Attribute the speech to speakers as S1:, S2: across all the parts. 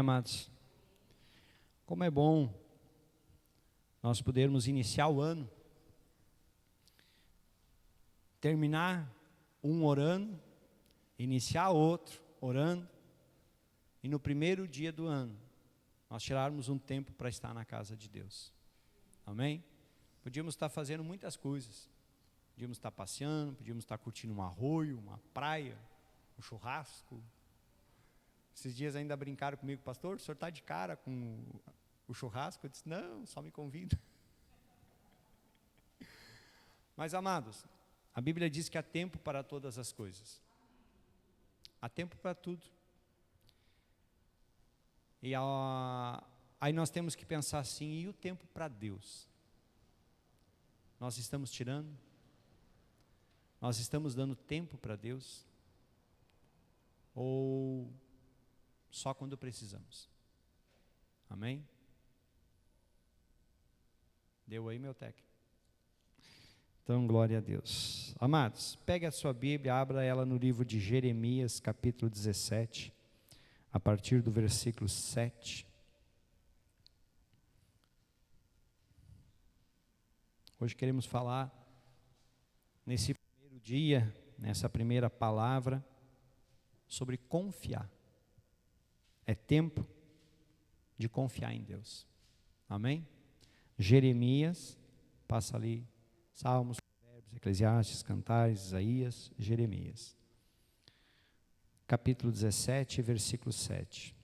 S1: amados? Como é bom nós podermos iniciar o ano, terminar um orando, iniciar outro orando, e no primeiro dia do ano, nós tirarmos um tempo para estar na casa de Deus. Amém? Podíamos estar fazendo muitas coisas. Podíamos estar passeando, podíamos estar curtindo um arroio, uma praia, um churrasco. Esses dias ainda brincaram comigo, pastor, o senhor está de cara com o churrasco? Eu disse, não, só me convida. Mas amados, a Bíblia diz que há tempo para todas as coisas. Há tempo para tudo. E aí nós temos que pensar assim, e o tempo para Deus? Nós estamos tirando? Nós estamos dando tempo para Deus? Ou só quando precisamos? Amém? Deu aí, meu técnico? Então, glória a Deus. Amados, pegue a sua Bíblia, abra ela no livro de Jeremias, capítulo 17, a partir do versículo 7. Hoje queremos falar, nesse primeiro dia, nessa primeira palavra, sobre confiar. É tempo de confiar em Deus. Amém? Jeremias, passa ali, Salmos, Provérbios, Eclesiastes, Cantares, Isaías, Jeremias. Capítulo 17, versículo 7.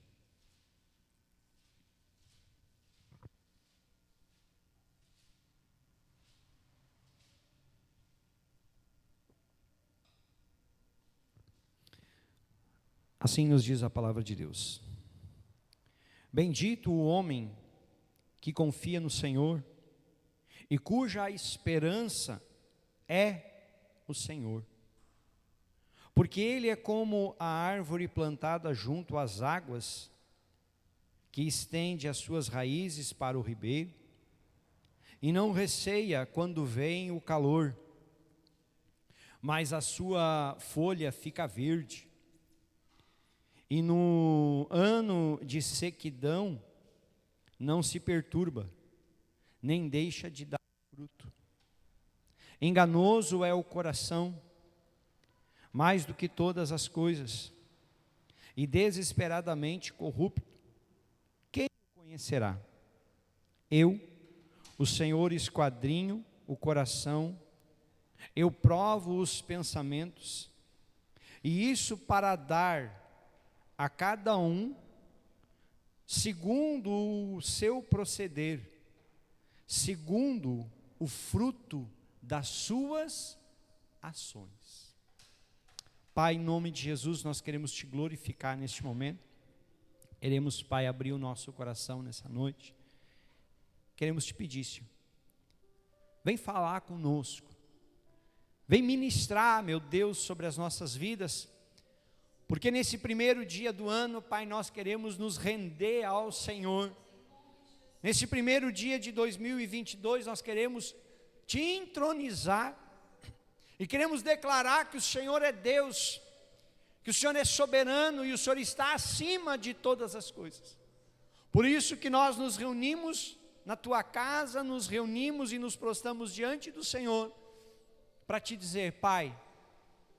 S1: Assim nos diz a palavra de Deus. Bendito o homem que confia no Senhor e cuja esperança é o Senhor. Porque ele é como a árvore plantada junto às águas, que estende as suas raízes para o ribeiro, e não receia quando vem o calor, mas a sua folha fica verde. E no ano de sequidão não se perturba, nem deixa de dar fruto. Enganoso é o coração, mais do que todas as coisas, e desesperadamente corrupto. Quem o conhecerá? Eu, o Senhor, esquadrinho o coração, eu provo os pensamentos, e isso para dar a cada um segundo o seu proceder, segundo o fruto das suas ações. Pai, em nome de Jesus, nós queremos te glorificar neste momento. Queremos, Pai, abrir o nosso coração nessa noite. Queremos te pedir, Senhor, vem falar conosco. Vem ministrar, meu Deus, sobre as nossas vidas. Porque nesse primeiro dia do ano, Pai, nós queremos nos render ao Senhor. Nesse primeiro dia de 2022, nós queremos te entronizar. E queremos declarar que o Senhor é Deus, que o Senhor é soberano e o Senhor está acima de todas as coisas. Por isso que nós nos reunimos na tua casa, nos reunimos e nos prostramos diante do Senhor, para te dizer, Pai,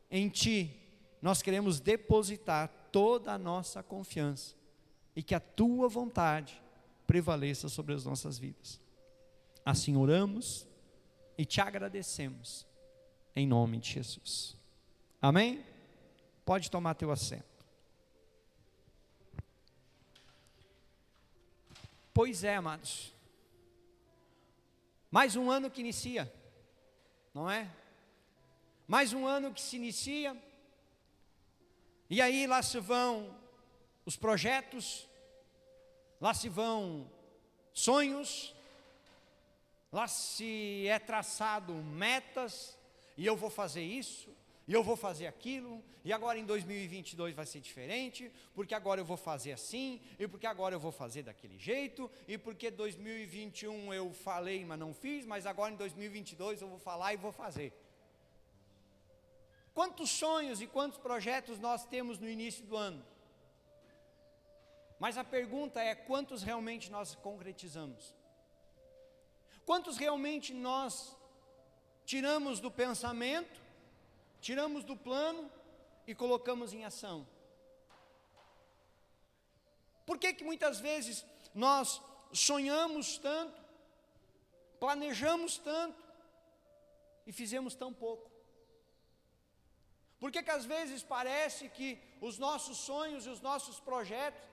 S1: em ti nós queremos depositar toda a nossa confiança, e que a tua vontade prevaleça sobre as nossas vidas. Assim oramos e te agradecemos, em nome de Jesus. Amém? Pode tomar teu assento. Pois é, amados, mais um ano que inicia, não é? Mais um ano que se inicia, e aí lá se vão os projetos, lá se vão sonhos, lá se é traçado metas, e eu vou fazer isso, e eu vou fazer aquilo, e agora em 2022 vai ser diferente, porque agora eu vou fazer assim, e porque agora eu vou fazer daquele jeito, e porque 2021 eu falei, mas não fiz, mas agora em 2022 eu vou falar e vou fazer. Quantos sonhos e quantos projetos nós temos no início do ano? Mas a pergunta é: quantos realmente nós concretizamos? Quantos realmente nós tiramos do pensamento, tiramos do plano e colocamos em ação? Por que muitas vezes nós sonhamos tanto, planejamos tanto e fizemos tão pouco? Por que às vezes parece que os nossos sonhos e os nossos projetos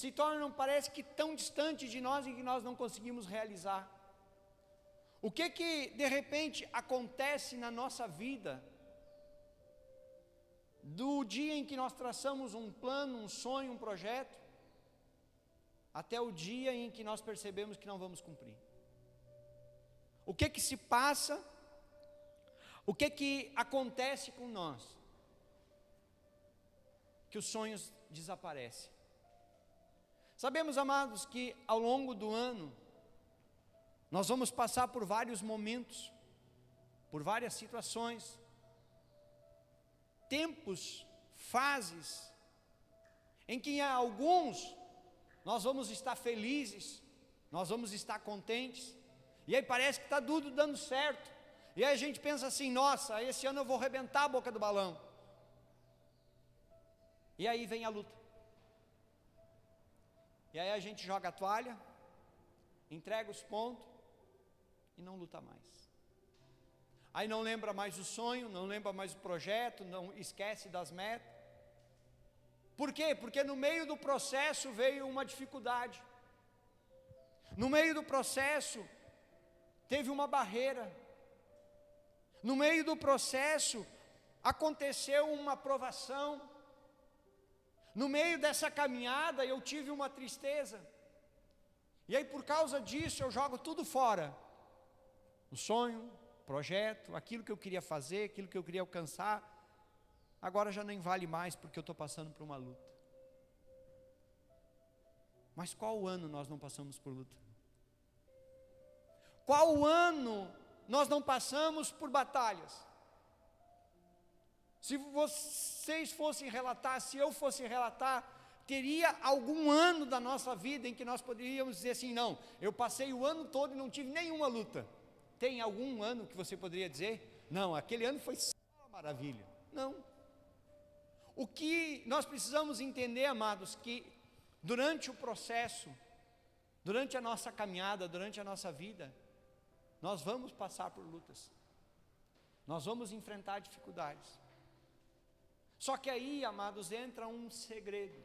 S1: se tornam, parece que tão distantes de nós e que nós não conseguimos realizar? O que de repente acontece na nossa vida, do dia em que nós traçamos um plano, um sonho, um projeto, até o dia em que nós percebemos que não vamos cumprir? O que se passa? O que acontece com nós? Que os sonhos desaparecem. Sabemos, amados, que ao longo do ano, nós vamos passar por vários momentos, por várias situações, tempos, fases, em que em alguns nós vamos estar felizes, nós vamos estar contentes, e aí parece que está tudo dando certo, e aí a gente pensa assim: nossa, esse ano eu vou arrebentar a boca do balão. E aí vem a luta. E aí a gente joga a toalha, entrega os pontos e não luta mais. Aí não lembra mais o sonho, não lembra mais o projeto, não esquece das metas. Por quê? Porque no meio do processo veio uma dificuldade. No meio do processo teve uma barreira. No meio do processo aconteceu uma provação. No meio dessa caminhada eu tive uma tristeza. E aí por causa disso eu jogo tudo fora. O sonho, o projeto, aquilo que eu queria fazer, aquilo que eu queria alcançar, agora já nem vale mais porque eu estou passando por uma luta. Mas qual ano nós não passamos por luta? Qual ano nós não passamos por batalhas? Se vocês fossem relatar, se eu fosse relatar, teria algum ano da nossa vida em que nós poderíamos dizer assim: não, eu passei o ano todo e não tive nenhuma luta. Tem algum ano que você poderia dizer: não, aquele ano foi só uma maravilha? Não. O que nós precisamos entender, amados, que durante o processo, durante a nossa caminhada, durante a nossa vida, nós vamos passar por lutas, nós vamos enfrentar dificuldades. Só que aí, amados, entra um segredo.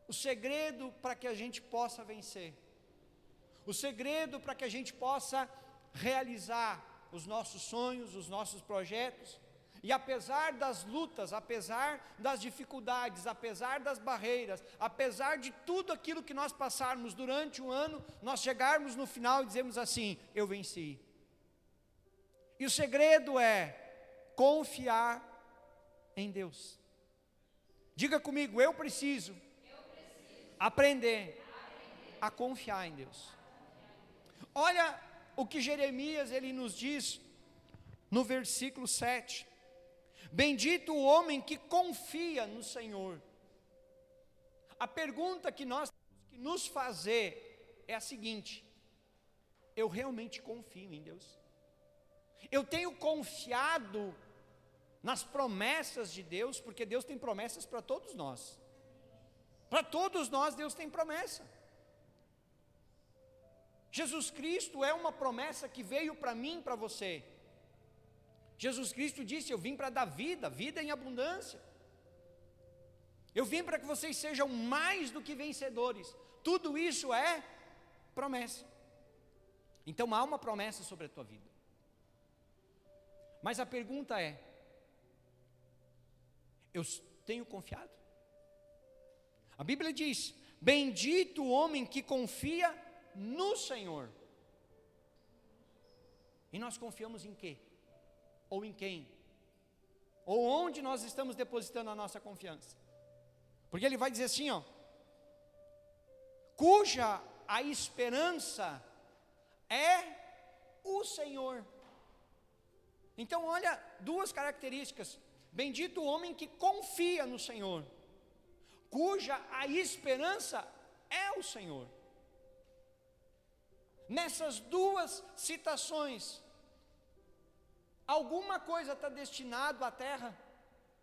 S1: O segredo para que a gente possa vencer. O segredo para que a gente possa realizar os nossos sonhos, os nossos projetos. E apesar das lutas, apesar das dificuldades, apesar das barreiras, apesar de tudo aquilo que nós passarmos durante o ano, nós chegarmos no final e dizemos assim: eu venci. E o segredo é confiar em Deus. Diga comigo: eu preciso aprender a confiar em Deus. Olha o que Jeremias ele nos diz no versículo 7. Bendito o homem que confia no Senhor. A pergunta que nós temos que nos fazer é a seguinte: eu realmente confio em Deus? Eu tenho confiado nas promessas de Deus? Porque Deus tem promessas para todos nós. Para todos nós Deus tem promessa. Jesus Cristo é uma promessa que veio para mim, para você. Jesus Cristo disse: eu vim para dar vida, vida em abundância. Eu vim para que vocês sejam mais do que vencedores. Tudo isso é promessa. Então há uma promessa sobre a tua vida. Mas a pergunta é: eu tenho confiado? A Bíblia diz: bendito o homem que confia no Senhor. E nós confiamos em quê? Ou em quem? Ou onde nós estamos depositando a nossa confiança? Porque ele vai dizer assim, ó: cuja a esperança é o Senhor. Então olha duas características: bendito o homem que confia no Senhor. cuja a esperança é o Senhor. Nessas duas citações, alguma coisa está destinado à terra?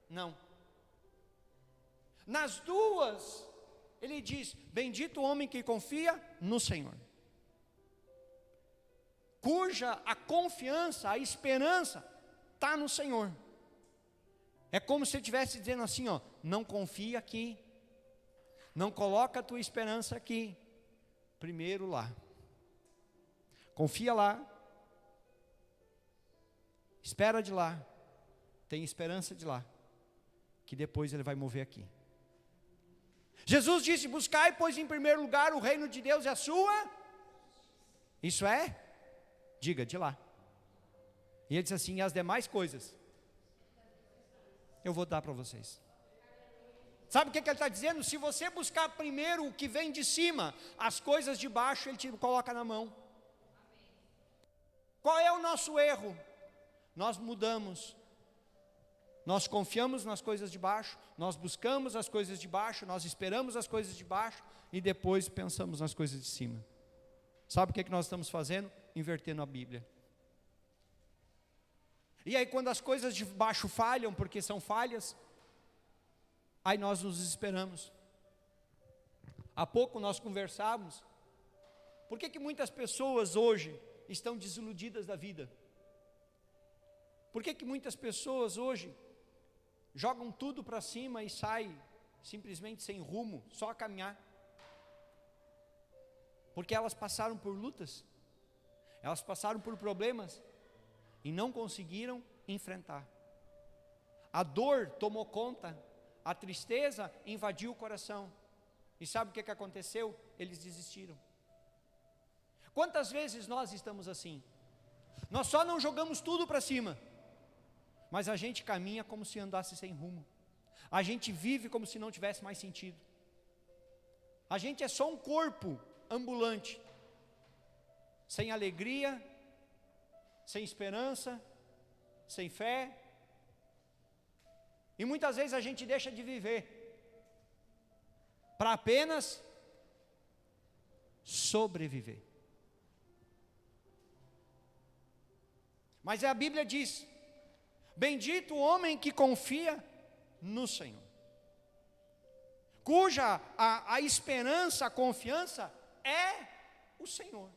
S1: Não. Nas duas, ele diz: bendito o homem que confia no Senhor, cuja a confiança, a esperança está no Senhor. É como se ele estivesse dizendo assim, ó, não confia aqui, não coloca a tua esperança aqui, primeiro lá, confia lá, espera de lá, tem esperança de lá, que depois ele vai mover aqui. Jesus disse: buscai, pois, em primeiro lugar o reino de Deus e a sua, isso é, diga, de lá. E ele disse assim: e as demais coisas eu vou dar para vocês. Sabe o que ele está dizendo? Se você buscar primeiro o que vem de cima, as coisas de baixo ele te coloca na mão. Qual é o nosso erro? Nós mudamos, nós confiamos nas coisas de baixo, nós buscamos as coisas de baixo, nós esperamos as coisas de baixo e depois pensamos nas coisas de cima. Sabe o que nós estamos fazendo? Invertendo a Bíblia. E aí quando as coisas de baixo falham, porque são falhas, aí nós nos desesperamos. Há pouco nós conversávamos, por que muitas pessoas hoje estão desiludidas da vida? Por que muitas pessoas hoje jogam tudo para cima e saem simplesmente sem rumo, só a caminhar? Porque elas passaram por lutas, elas passaram por problemas e não conseguiram enfrentar. A dor tomou conta, a tristeza invadiu o coração. E sabe o que aconteceu? Eles desistiram. Quantas vezes nós estamos assim? Nós só não jogamos tudo para cima, mas a gente caminha como se andasse sem rumo. A gente vive como se não tivesse mais sentido. A gente é só um corpo ambulante, sem alegria, sem esperança, sem fé. E muitas vezes a gente deixa de viver para apenas sobreviver. Mas a Bíblia diz: bendito o homem que confia no Senhor, cuja a esperança, a confiança é o Senhor.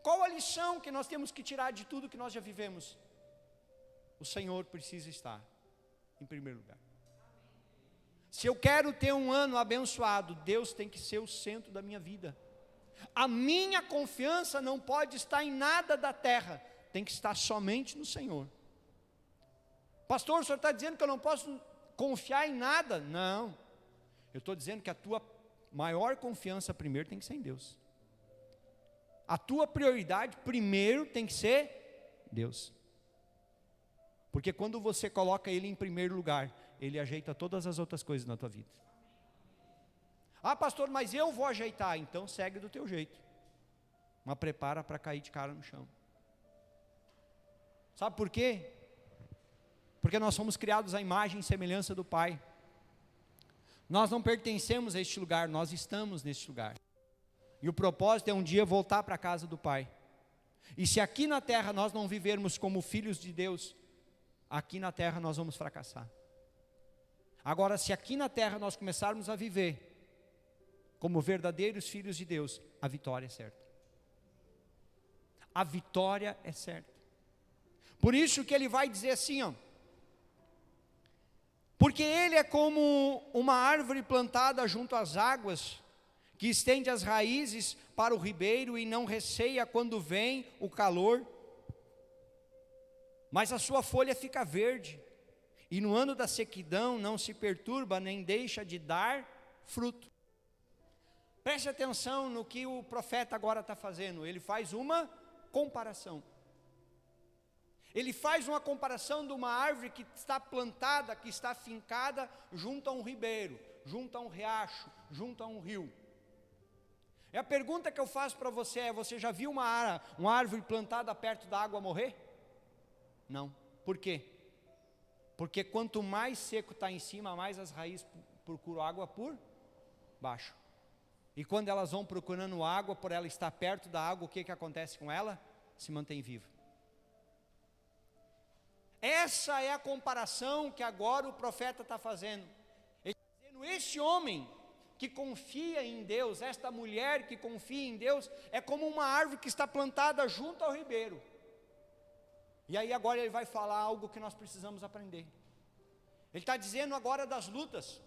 S1: Qual a lição que nós temos que tirar de tudo que nós já vivemos? O Senhor precisa estar em primeiro lugar. Se eu quero ter um ano abençoado, Deus tem que ser o centro da minha vida. A minha confiança não pode estar em nada da terra, tem que estar somente no Senhor. Pastor, o senhor está dizendo que eu não posso confiar em nada? Não, eu estou dizendo que a tua maior confiança primeiro tem que ser em Deus. A tua prioridade primeiro tem que ser Deus. Porque quando você coloca Ele em primeiro lugar, Ele ajeita todas as outras coisas na tua vida. Ah, pastor, mas eu vou ajeitar. Então segue do teu jeito, mas prepara para cair de cara no chão. Sabe por quê? Porque nós somos criados à imagem e semelhança do Pai. Nós não pertencemos a este lugar, nós estamos neste lugar. E o propósito é um dia voltar para a casa do Pai. E se aqui na terra nós não vivermos como filhos de Deus, aqui na terra nós vamos fracassar. Agora, se aqui na terra nós começarmos a viver como verdadeiros filhos de Deus, a vitória é certa. A vitória é certa. Por isso que ele vai dizer assim, ó: porque ele é como uma árvore plantada junto às águas, que estende as raízes para o ribeiro e não receia quando vem o calor, mas a sua folha fica verde, e no ano da sequidão não se perturba, nem deixa de dar fruto. Preste atenção no que o profeta agora está fazendo. Ele faz uma comparação. Ele faz uma comparação de uma árvore que está plantada, que está fincada junto a um ribeiro, junto a um riacho, junto a um rio. E a pergunta que eu faço para você é: você já viu uma árvore plantada perto da água morrer? Não. Por quê? Porque quanto mais seco está em cima, mais as raízes procuram água por baixo. E quando elas vão procurando água, por ela estar perto da água, o que acontece com ela? Se mantém viva. Essa é a comparação que agora o profeta está fazendo. Ele está dizendo, este homem que confia em Deus, esta mulher que confia em Deus, é como uma árvore que está plantada junto ao ribeiro. E aí agora ele vai falar algo que nós precisamos aprender. Ele está dizendo agora das lutas,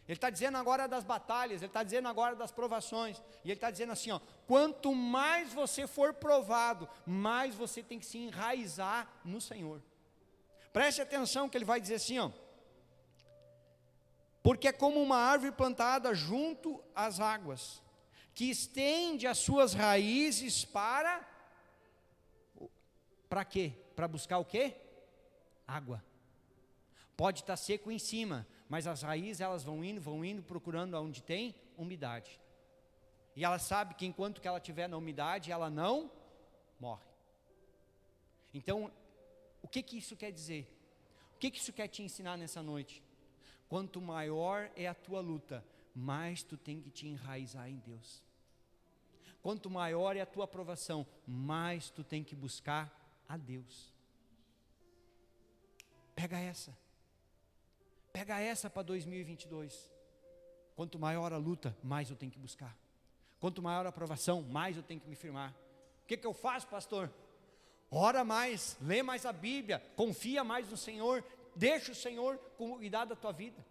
S1: ele está dizendo agora das batalhas, ele está dizendo agora das provações, e ele está dizendo assim, ó, quanto mais você for provado, mais você tem que se enraizar no Senhor. Preste atenção que ele vai dizer assim, ó, porque é como uma árvore plantada junto às águas, que estende as suas raízes para quê? Para buscar o quê? Água. Pode estar seco em cima, mas as raízes elas vão indo, procurando onde tem umidade. E ela sabe que enquanto que ela estiver na umidade, ela não morre. Então, o que isso quer dizer? O que isso quer te ensinar nessa noite? Quanto maior é a tua luta, mais tu tem que te enraizar em Deus. Quanto maior é a tua provação, mais tu tem que buscar a Deus. Pega essa para 2022. Quanto maior a luta, mais eu tenho que buscar. Quanto maior a provação, mais eu tenho que me firmar. O que eu faço, pastor? Ora mais, lê mais a Bíblia, confia mais no Senhor, deixa o Senhor cuidar da tua vida.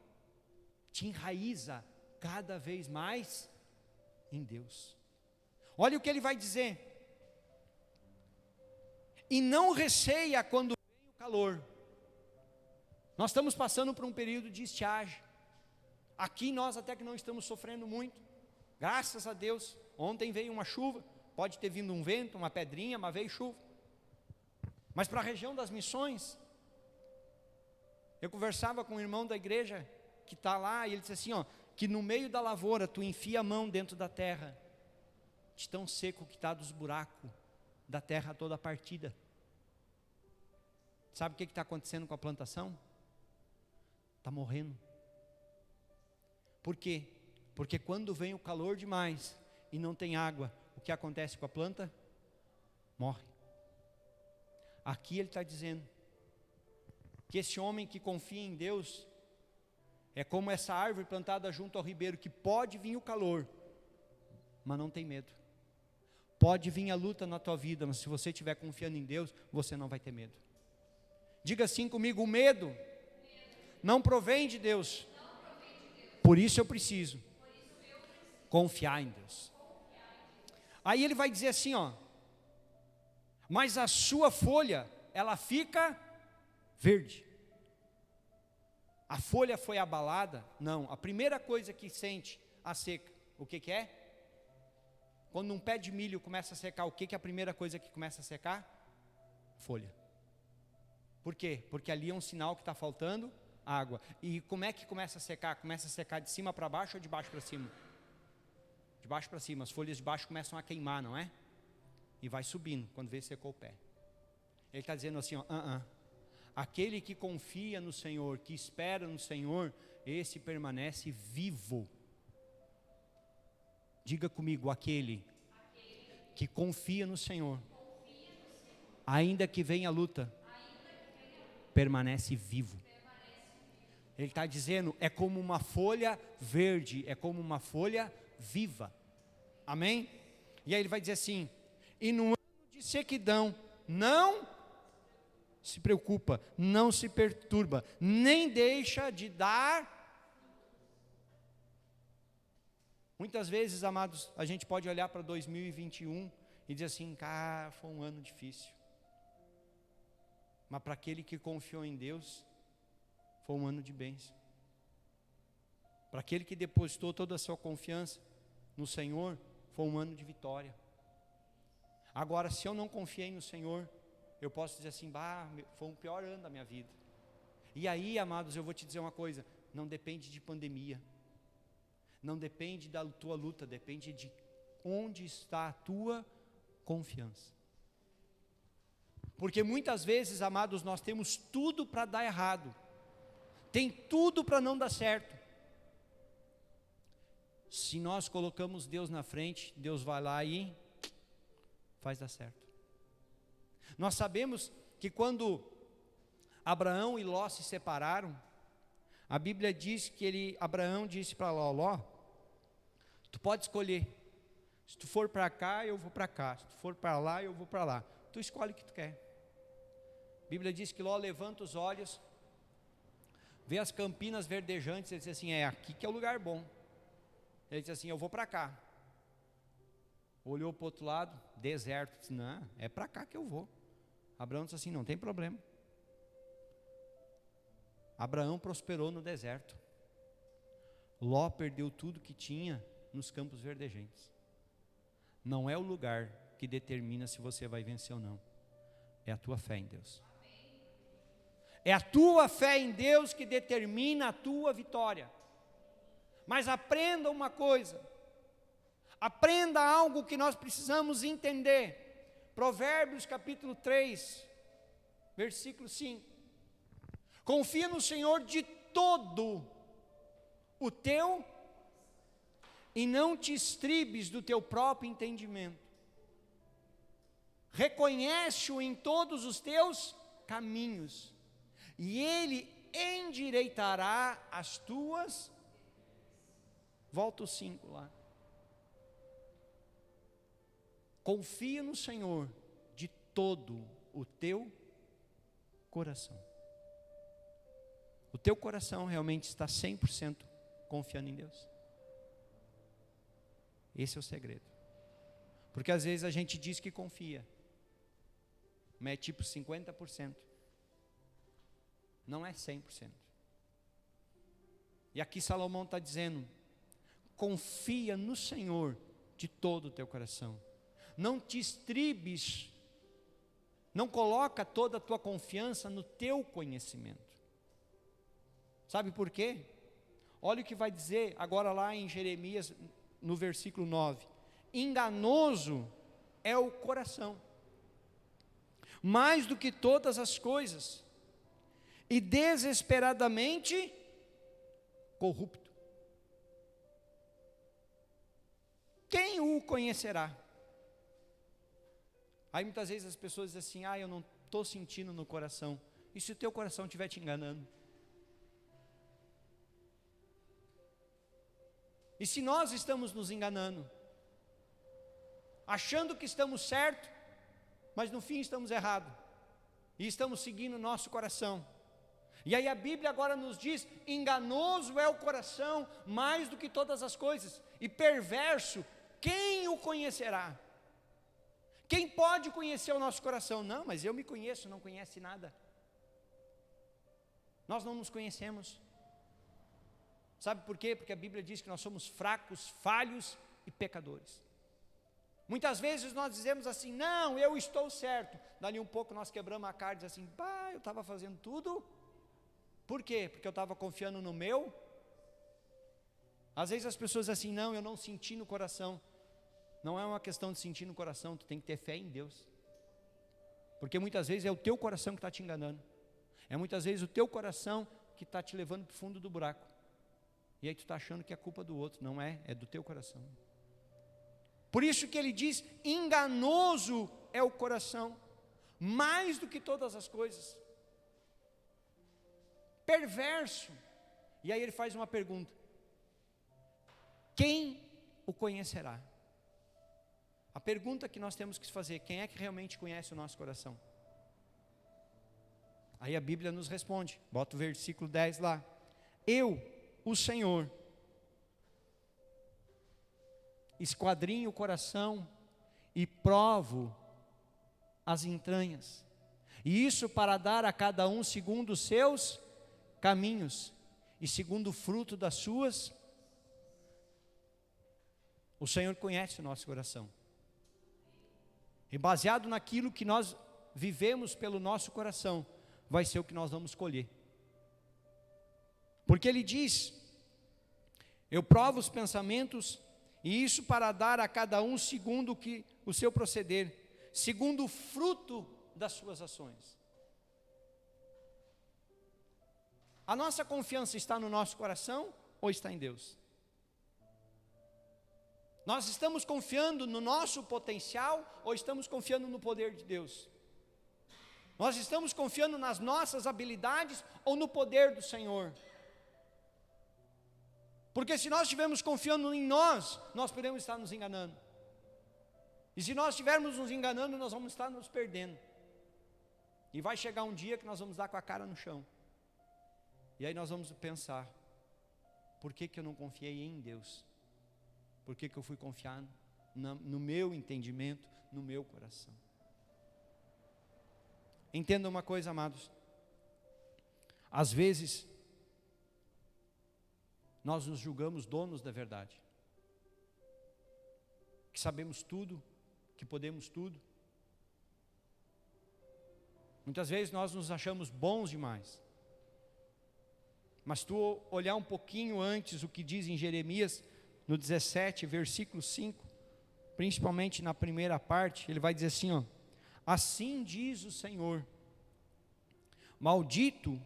S1: Te enraiza cada vez mais em Deus. Olha o que ele vai dizer. E não receia quando vem o calor. Nós estamos passando por um período de estiagem. Aqui nós até que não estamos sofrendo muito. Graças a Deus. Ontem veio uma chuva. Pode ter vindo um vento, uma pedrinha, mas veio chuva. Mas para a região das Missões, eu conversava com um irmão da igreja que está lá, e ele disse assim, ó, que no meio da lavoura, tu enfia a mão dentro da terra, de tão seco que está dos buracos, da terra toda partida. Sabe o que está acontecendo com a plantação? Está morrendo. Por quê? Porque quando vem o calor demais, e não tem água, o que acontece com a planta? Morre. Aqui ele está dizendo, que esse homem que confia em Deus, é como essa árvore plantada junto ao ribeiro, que pode vir o calor, mas não tem medo. Pode vir a luta na tua vida, mas se você estiver confiando em Deus, você não vai ter medo. Diga assim comigo, o medo não provém de Deus. Por isso eu preciso confiar em Deus. Aí ele vai dizer assim, ó, mas a sua folha, ela fica verde. A folha foi abalada? Não. A primeira coisa que sente a seca, o que é? Quando um pé de milho começa a secar, o que é a primeira coisa que começa a secar? Folha. Por quê? Porque ali é um sinal que está faltando água. E como é que começa a secar? Começa a secar de cima para baixo ou de baixo para cima? De baixo para cima. As folhas de baixo começam a queimar, não é? E vai subindo, quando vê secou o pé. Ele está dizendo assim, ó, aquele que confia no Senhor, que espera no Senhor, esse permanece vivo. Diga comigo, aquele que confia no Senhor, ainda que venha a luta, permanece vivo. Ele está dizendo, é como uma folha verde, é como uma folha viva. Amém? E aí ele vai dizer assim, e no ano de sequidão, não se preocupa, não se perturba, nem deixa de dar. Muitas vezes, amados, a gente pode olhar para 2021 e dizer assim, cara, foi um ano difícil. Mas para aquele que confiou em Deus, foi um ano de bênção. Para aquele que depositou toda a sua confiança no Senhor, foi um ano de vitória. Agora, se eu não confiei no Senhor, eu posso dizer assim, foi o pior ano da minha vida. E aí, amados, eu vou te dizer uma coisa, não depende de pandemia, não depende da tua luta, depende de onde está a tua confiança. Porque muitas vezes, amados, nós temos tudo para dar errado, tem tudo para não dar certo, Se nós colocamos Deus na frente, Deus vai lá e faz dar certo. Nós sabemos que quando Abraão e Ló se separaram, a Bíblia diz que Abraão disse para Ló, tu pode escolher, se tu for para cá, eu vou para cá, se tu for para lá, eu vou para lá, tu escolhe o que tu quer. A Bíblia diz que Ló levanta os olhos, vê as campinas verdejantes, ele diz assim, é aqui que é o lugar bom. Ele disse assim, eu vou para cá. Olhou para o outro lado, deserto, disse, não, é para cá que eu vou. Abraão disse assim, não tem problema. Abraão prosperou no deserto. Ló perdeu tudo que tinha nos campos verdejantes. Não é o lugar que determina se você vai vencer ou não. É a tua fé em Deus. É a tua fé em Deus que determina a tua vitória. Mas aprenda uma coisa. Aprenda algo que nós precisamos entender. Provérbios capítulo 3, versículo 5. Confia no Senhor de todo o teu e não te estribes do teu próprio entendimento. Reconhece-o em todos os teus caminhos e Ele endireitará as tuas. Volta o 5 lá. Confia no Senhor de todo o teu coração. O teu coração realmente está 100% confiando em Deus. Esse é o segredo. Porque às vezes a gente diz que confia, mas é tipo 50%. Não é 100%. E aqui Salomão está dizendo, confia no Senhor de todo o teu coração. Não te estribes, não coloca toda a tua confiança no teu conhecimento. Sabe por quê? Olha o que vai dizer agora lá em Jeremias, no versículo 9. Enganoso é o coração, mais do que todas as coisas, e desesperadamente corrupto. Quem o conhecerá? Aí muitas vezes as pessoas dizem assim, eu não estou sentindo no coração. E se o teu coração estiver te enganando? E se nós estamos nos enganando, achando que estamos certo, mas no fim estamos errados, e estamos seguindo o nosso coração. E aí a Bíblia agora nos diz, enganoso é o coração mais do que todas as coisas, e perverso, quem o conhecerá? Quem pode conhecer o nosso coração? Não, mas eu me conheço, não conhece nada. Nós não nos conhecemos. Sabe por quê? Porque a Bíblia diz que nós somos fracos, falhos e pecadores. Muitas vezes nós dizemos assim, não, eu estou certo. Dali um pouco nós quebramos a cara e dizemos assim, eu estava fazendo tudo. Por quê? Porque eu estava confiando no meu. Às vezes as pessoas dizem assim, não, eu não senti no coração. Não é uma questão de sentir no coração, tu tem que ter fé em Deus. Porque muitas vezes é o teu coração que está te enganando. É muitas vezes o teu coração que está te levando para o fundo do buraco. E aí tu está achando que é culpa do outro. Não é, é do teu coração. Por isso que ele diz, enganoso é o coração, mais do que todas as coisas. Perverso. E aí ele faz uma pergunta. Quem o conhecerá? A pergunta que nós temos que fazer, quem é que realmente conhece o nosso coração? Aí a Bíblia nos responde, bota o versículo 10 lá. Eu, o Senhor, esquadrinho o coração e provo as entranhas. E isso para dar a cada um segundo os seus caminhos e segundo o fruto das suas. O Senhor conhece o nosso coração. E baseado naquilo que nós vivemos pelo nosso coração, vai ser o que nós vamos colher. Porque ele diz, eu provo os pensamentos, e isso para dar a cada um segundo o seu proceder, segundo o fruto das suas ações. A nossa confiança está no nosso coração ou está em Deus? Nós estamos confiando no nosso potencial ou estamos confiando no poder de Deus? Nós estamos confiando nas nossas habilidades ou no poder do Senhor? Porque se nós estivermos confiando em nós, nós podemos estar nos enganando. E se nós estivermos nos enganando, nós vamos estar nos perdendo. E vai chegar um dia que nós vamos dar com a cara no chão. E aí nós vamos pensar, por que eu não confiei em Deus? Por que eu fui confiar no meu entendimento, no meu coração? Entenda uma coisa, amados. Às vezes, nós nos julgamos donos da verdade. Que sabemos tudo, que podemos tudo. Muitas vezes nós nos achamos bons demais. Mas tu olhar um pouquinho antes o que diz em Jeremias, no 17, versículo 5, principalmente na primeira parte, ele vai dizer assim, ó: assim diz o Senhor, maldito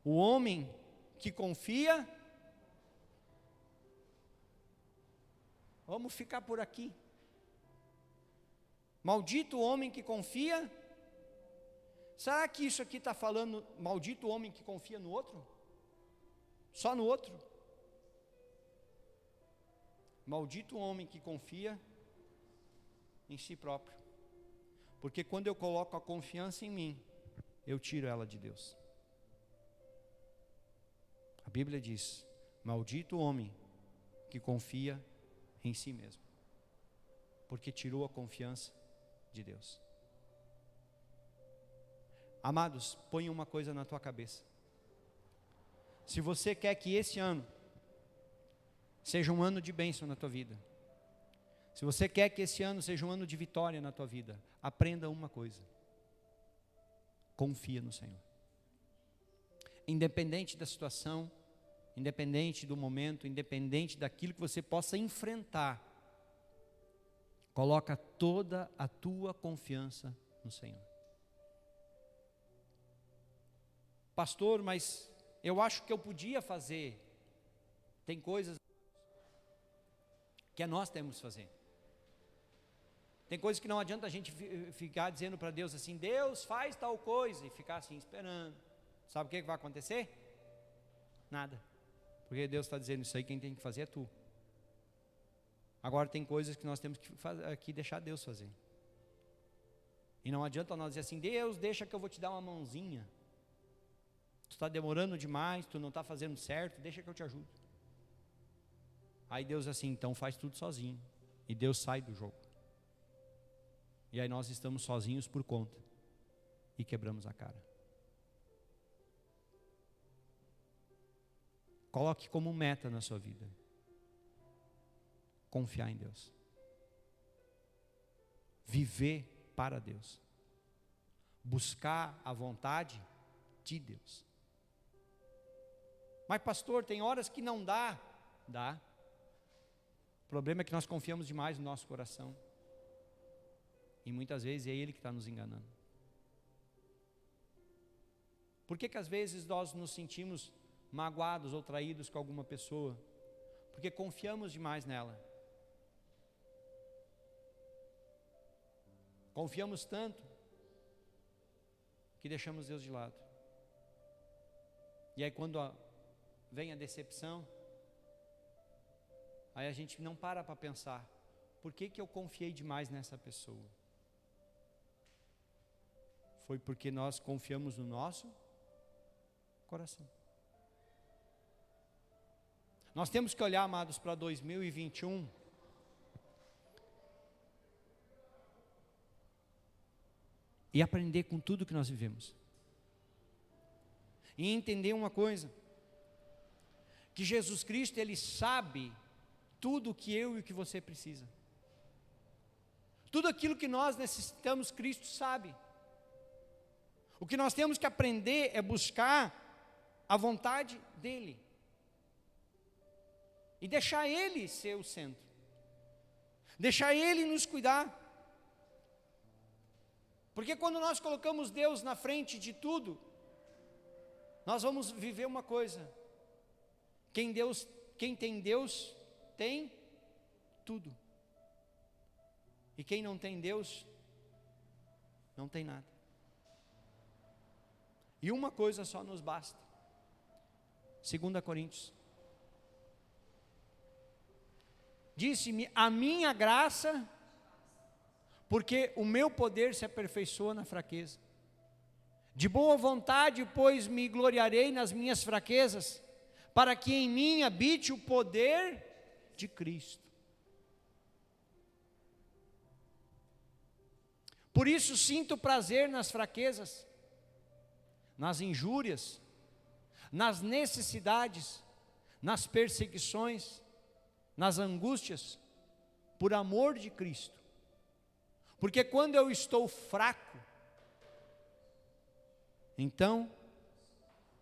S1: o homem que confia. Vamos ficar por aqui. Maldito o homem que confia. Será que isso aqui está falando, maldito o homem que confia no outro? Só no outro? Maldito o homem que confia em si próprio. Porque quando eu coloco a confiança em mim, eu tiro ela de Deus. A Bíblia diz, maldito o homem que confia em si mesmo, porque tirou a confiança de Deus. Amados, põe uma coisa na tua cabeça. Se você quer que esse ano seja um ano de bênção na tua vida, se você quer que esse ano seja um ano de vitória na tua vida, aprenda uma coisa: confia no Senhor. Independente da situação, independente do momento, independente daquilo que você possa enfrentar, coloca toda a tua confiança no Senhor. Pastor, mas eu acho que eu podia fazer. Tem coisas que nós temos que fazer. Tem coisas que não adianta a gente ficar dizendo para Deus assim, Deus faz tal coisa, e ficar assim esperando. Sabe o que vai acontecer? Nada. Porque Deus está dizendo isso aí, quem tem que fazer é tu. Agora tem coisas que nós temos que deixar Deus fazer. E não adianta nós dizer assim, Deus, deixa que eu vou te dar uma mãozinha. Tu está demorando demais, tu não está fazendo certo, deixa que eu te ajudo. Aí Deus assim, então faz tudo sozinho. E Deus sai do jogo. E aí nós estamos sozinhos por conta. E quebramos a cara. Coloque como meta na sua vida confiar em Deus. Viver para Deus. Buscar a vontade de Deus. Mas pastor, tem horas que não dá. Dá. O problema é que nós confiamos demais no nosso coração. E muitas vezes é Ele que está nos enganando. Por que às vezes nós nos sentimos magoados ou traídos com alguma pessoa? Porque confiamos demais nela. Confiamos tanto que deixamos Deus de lado. E aí quando vem a decepção, aí a gente não para pensar, por que eu confiei demais nessa pessoa? Foi porque nós confiamos no nosso coração. Nós temos que olhar, amados, para 2021 e aprender com tudo que nós vivemos. E entender uma coisa, que Jesus Cristo, Ele sabe tudo o que eu e o que você precisa. Tudo aquilo que nós necessitamos, Cristo sabe. O que nós temos que aprender é buscar a vontade dEle. E deixar Ele ser o centro. Deixar Ele nos cuidar. Porque quando nós colocamos Deus na frente de tudo, nós vamos viver uma coisa. Quem tem Deus, tem tudo. E quem não tem Deus, não tem nada. E uma coisa só nos basta. 2 Coríntios. Disse-me: a minha graça, porque o meu poder se aperfeiçoa na fraqueza. De boa vontade, pois, me gloriarei nas minhas fraquezas, para que em mim habite o poder de Cristo. Por isso sinto prazer nas fraquezas, nas injúrias, nas necessidades, nas perseguições, nas angústias, por amor de Cristo. Porque quando eu estou fraco, então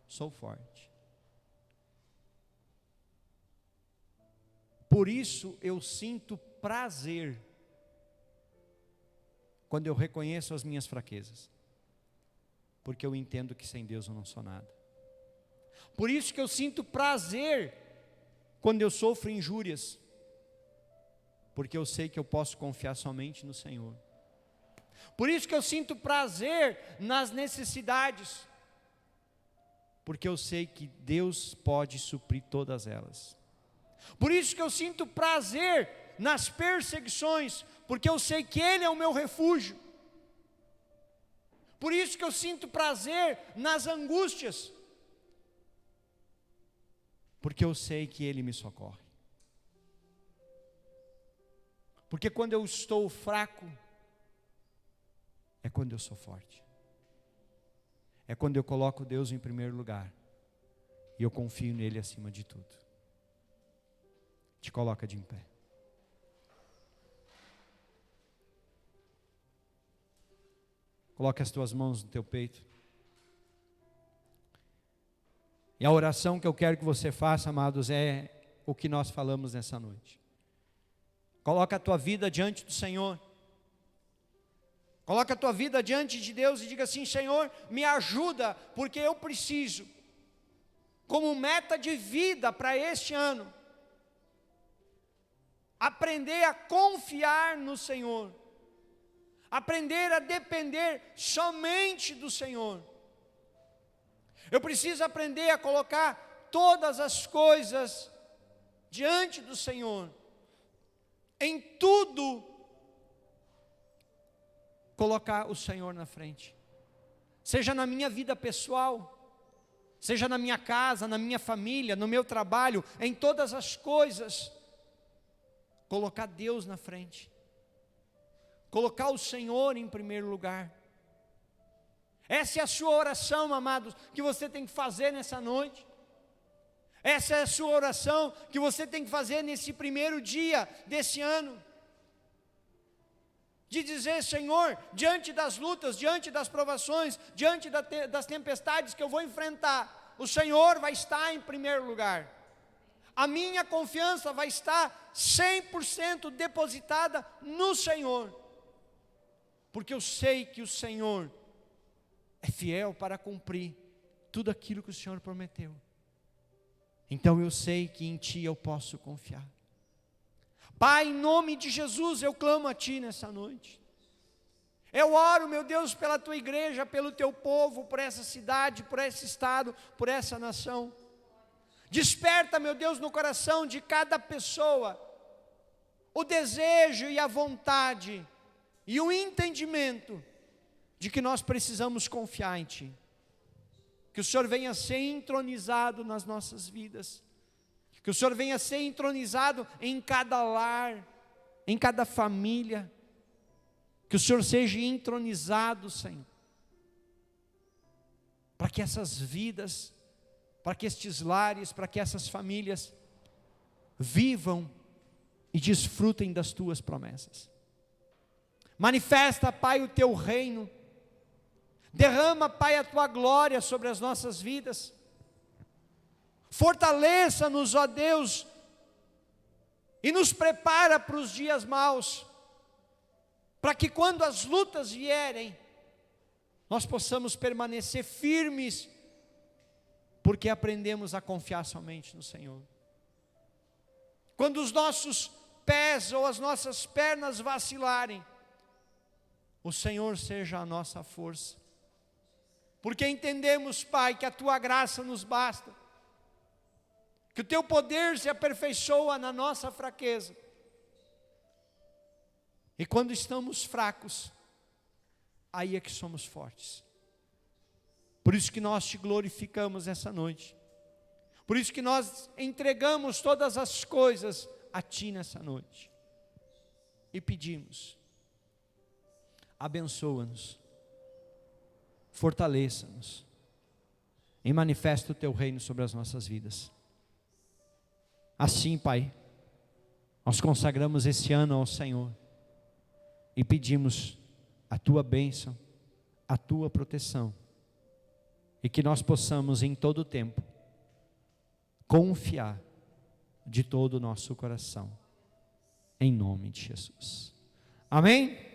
S1: sou forte. Por isso eu sinto prazer quando eu reconheço as minhas fraquezas, porque eu entendo que sem Deus eu não sou nada. Por isso que eu sinto prazer quando eu sofro injúrias, porque eu sei que eu posso confiar somente no Senhor. Por isso que eu sinto prazer nas necessidades, porque eu sei que Deus pode suprir todas elas. Por isso que eu sinto prazer nas perseguições, porque eu sei que Ele é o meu refúgio. Por isso que eu sinto prazer nas angústias, porque eu sei que Ele me socorre. Porque quando eu estou fraco, é quando eu sou forte. É quando eu coloco Deus em primeiro lugar, e eu confio nele acima de tudo. Te coloca de em pé. Coloque as tuas mãos no teu peito. E a oração que eu quero que você faça, amados, é o que nós falamos nessa noite. Coloca a tua vida diante do Senhor. Coloca a tua vida diante de Deus e diga assim: Senhor, me ajuda, porque eu preciso, como meta de vida para este ano, aprender a confiar no Senhor, aprender a depender somente do Senhor. Eu preciso aprender a colocar todas as coisas diante do Senhor, em tudo colocar o Senhor na frente, seja na minha vida pessoal, seja na minha casa, na minha família, no meu trabalho, em todas as coisas, colocar Deus na frente, colocar o Senhor em primeiro lugar. Essa é a sua oração, amados, que você tem que fazer nessa noite. Essa é a sua oração que você tem que fazer nesse primeiro dia desse ano. De dizer: Senhor, diante das lutas, diante das provações, diante das tempestades que eu vou enfrentar, o Senhor vai estar em primeiro lugar. A minha confiança vai estar 100% depositada no Senhor, porque eu sei que o Senhor é fiel para cumprir tudo aquilo que o Senhor prometeu. Então eu sei que em Ti eu posso confiar. Pai, em nome de Jesus, eu clamo a Ti nessa noite. Eu oro, meu Deus, pela Tua igreja, pelo Teu povo, por essa cidade, por esse estado, por essa nação. Desperta, meu Deus, no coração de cada pessoa o desejo e a vontade e o entendimento de que nós precisamos confiar em Ti. Que o Senhor venha ser entronizado nas nossas vidas. Que o Senhor venha ser entronizado em cada lar, em cada família. Que o Senhor seja entronizado, Senhor. Para que essas vidas, para que estes lares, para que essas famílias vivam e desfrutem das Tuas promessas. Manifesta, Pai, o Teu reino. Derrama, Pai, a Tua glória sobre as nossas vidas. Fortaleça-nos, ó Deus, e nos prepara para os dias maus, para que quando as lutas vierem, nós possamos permanecer firmes, porque aprendemos a confiar somente no Senhor. Quando os nossos pés ou as nossas pernas vacilarem, o Senhor seja a nossa força. Porque entendemos, Pai, que a Tua graça nos basta, que o Teu poder se aperfeiçoa na nossa fraqueza. E quando estamos fracos, aí é que somos fortes. Por isso que nós Te glorificamos essa noite. Por isso que nós entregamos todas as coisas a Ti nessa noite. E pedimos, abençoa-nos, fortaleça-nos, e manifesta o Teu reino sobre as nossas vidas. Assim, Pai, nós consagramos esse ano ao Senhor, e pedimos a Tua bênção, a Tua proteção, e que nós possamos em todo o tempo confiar de todo o nosso coração, em nome de Jesus. Amém?